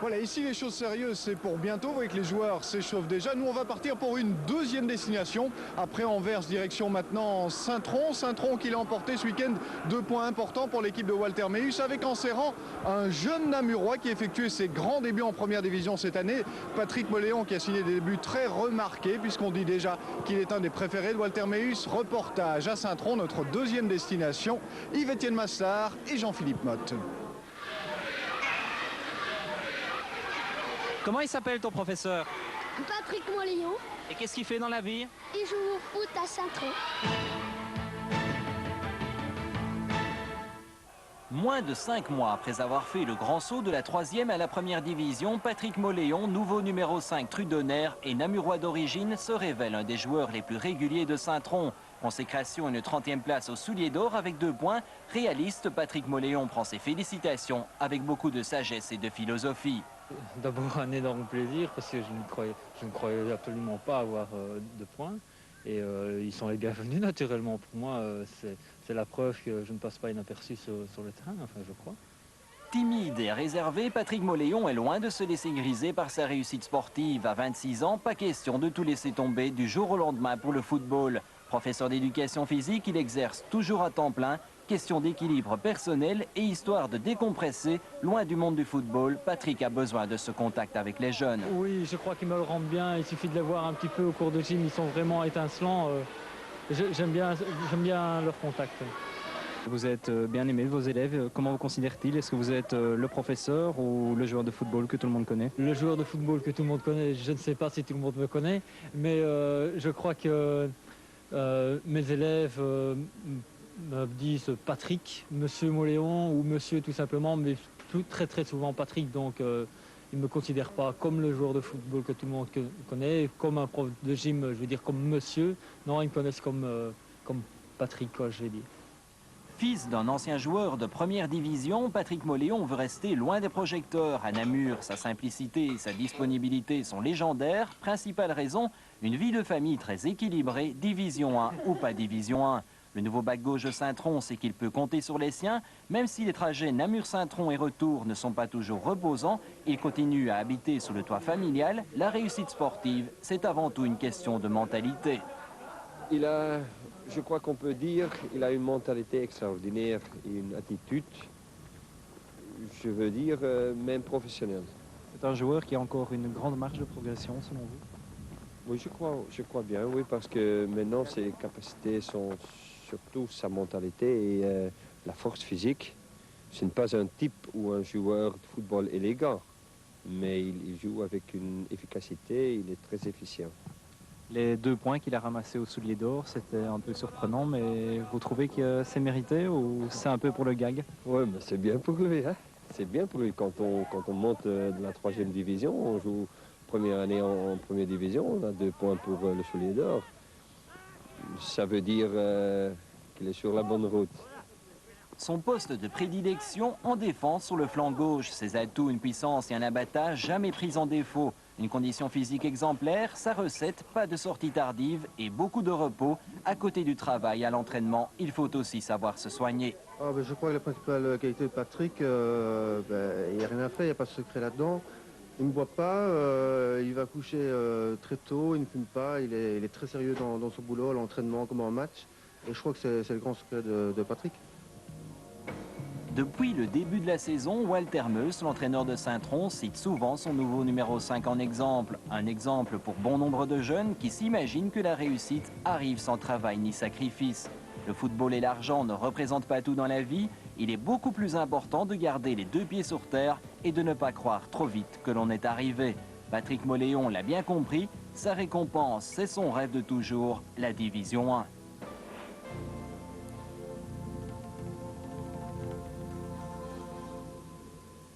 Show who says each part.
Speaker 1: Voilà, ici les choses sérieuses, c'est pour bientôt. Vous voyez que les joueurs s'échauffent déjà. Nous, on va partir pour une deuxième destination. Après Anvers, direction maintenant Saint-Tron. Saint-Tron qui l'a emporté ce week-end. 2 points importants pour l'équipe de Walter Meus, avec en serrant un jeune Namurois qui a effectué ses grands débuts en première division cette année. Patrick Moléon qui a signé des débuts très remarqués, puisqu'on dit déjà qu'il est un des préférés de Walter Meus. Reportage à Saint-Tron, notre deuxième destination. Yves-Étienne Massard et Jean-Philippe Motte.
Speaker 2: Comment il s'appelle ton professeur?
Speaker 3: Patrick Moléon.
Speaker 2: Et qu'est-ce qu'il fait dans la vie?
Speaker 3: Il joue au foot à Saint-Tron.
Speaker 4: Moins de 5 mois après avoir fait le grand saut de la 3e à la 1re division, Patrick Moléon, nouveau numéro 5 Trudonnaire et Namurois d'origine, se révèle un des joueurs les plus réguliers de Saint-Tron. Consécration une 30e place au Soulier d'Or avec 2 points. Réaliste, Patrick Moléon prend ses félicitations avec beaucoup de sagesse et de philosophie.
Speaker 5: D'abord un énorme plaisir parce que je ne croyais absolument pas avoir de points. Et ils sont les bienvenus naturellement. Pour moi, c'est la preuve que je ne passe pas inaperçu sur le terrain, enfin je crois.
Speaker 4: Timide et réservé, Patrick Moléon est loin de se laisser griser par sa réussite sportive. À 26 ans, pas question de tout laisser tomber du jour au lendemain pour le football. Professeur d'éducation physique, il exerce toujours à temps plein. Question d'équilibre personnel et histoire de décompresser, loin du monde du football, Patrick a besoin de ce contact avec les jeunes.
Speaker 5: Oui, je crois qu'ils me le rendent bien. Il suffit de les voir un petit peu au cours de gym, ils sont vraiment étincelants. J'aime bien leur contact.
Speaker 2: Vous êtes bien aimé de vos élèves. Comment vous considèrent-ils? Est-ce que vous êtes le professeur ou le joueur de football que tout le monde connaît?
Speaker 5: Le joueur de football que tout le monde connaît, je ne sais pas si tout le monde me connaît, mais je crois que mes élèves me disent Patrick, Monsieur Moléon ou Monsieur tout simplement, mais très souvent Patrick, donc ils ne me considèrent pas comme le joueur de football que tout le monde connaît, comme un prof de gym, je veux dire comme Monsieur. Non, ils me connaissent comme Patrick, quoi, je vais dire.
Speaker 4: Fils d'un ancien joueur de 1re division, Patrick Moléon veut rester loin des projecteurs. À Namur, sa simplicité et sa disponibilité sont légendaires. Principale raison, une vie de famille très équilibrée, division 1 ou pas division 1. Le nouveau bac gauche de Saint-Tron sait qu'il peut compter sur les siens. Même si les trajets Namur-Saint-Tron et retour ne sont pas toujours reposants, il continue à habiter sous le toit familial. La réussite sportive, c'est avant tout une question de mentalité.
Speaker 6: Je crois qu'on peut dire qu'il a une mentalité extraordinaire et une attitude, je veux dire, même professionnelle.
Speaker 2: C'est un joueur qui a encore une grande marge de progression selon vous?
Speaker 6: Oui, je crois bien, oui, parce que maintenant ses capacités sont surtout sa mentalité et la force physique. Ce n'est pas un type ou un joueur de football élégant, mais il joue avec une efficacité, il est très efficient.
Speaker 2: Les 2 points qu'il a ramassés au Soulier d'Or, c'était un peu surprenant, mais vous trouvez que c'est mérité ou c'est un peu pour le gag?
Speaker 6: Oui, mais c'est bien pour lui, hein. C'est bien pour lui. Quand on monte de la 3e division, on joue première année en 1re division, on a 2 points pour le Soulier d'Or. Ça veut dire qu'il est sur la bonne route.
Speaker 4: Son poste de prédilection en défense sur le flanc gauche. Ses atouts, une puissance et un abattage jamais pris en défaut. Une condition physique exemplaire, sa recette, pas de sortie tardive et beaucoup de repos. À côté du travail, à l'entraînement, il faut aussi savoir se soigner.
Speaker 7: Je crois que la principale qualité de Patrick, il n'y a rien à faire, il n'y a pas de secret là-dedans. Il ne boit pas, il va coucher très tôt, il ne fume pas, il est très sérieux dans son boulot, à l'entraînement comme en match. Et je crois que c'est le grand secret de Patrick.
Speaker 4: Depuis le début de la saison, Walter Meus, l'entraîneur de Saint-Tron, cite souvent son nouveau numéro 5 en exemple. Un exemple pour bon nombre de jeunes qui s'imaginent que la réussite arrive sans travail ni sacrifice. Le football et l'argent ne représentent pas tout dans la vie. Il est beaucoup plus important de garder les 2 pieds sur terre et de ne pas croire trop vite que l'on est arrivé. Patrick Moléon l'a bien compris, sa récompense, c'est son rêve de toujours, la Division 1.